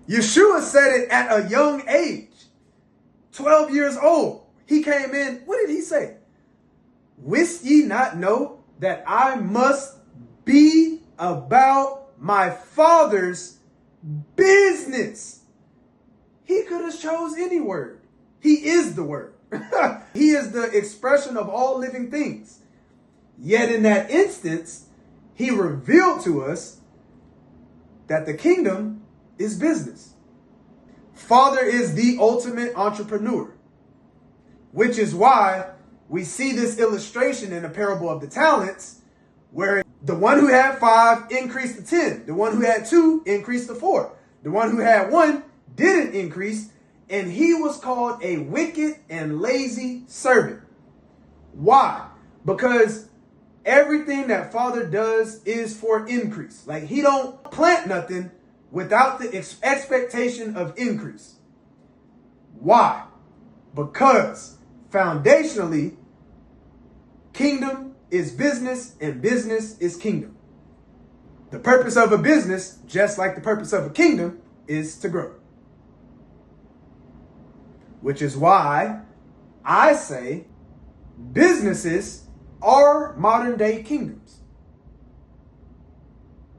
Yeshua said it at a young age, 12 years old. He came in, what did he say? Wist ye not know that I must be about my Father's business? He could have chose any word. He is the word. He is the expression of all living things. Yet in that instance, he revealed to us that the kingdom is business. Father is the ultimate entrepreneur, which is why we see this illustration in the parable of the talents, where the one who had 5 increased to 10. The one who had 2 increased to 4. The one who had 1 didn't increase, and he was called a wicked and lazy servant. Why? Because everything that Father does is for increase. Like, he don't plant nothing without the expectation of increase. Why? Because foundationally, kingdom is business and business is kingdom. The purpose of a business, just like the purpose of a kingdom, is to grow. Which is why I say businesses are modern day kingdoms.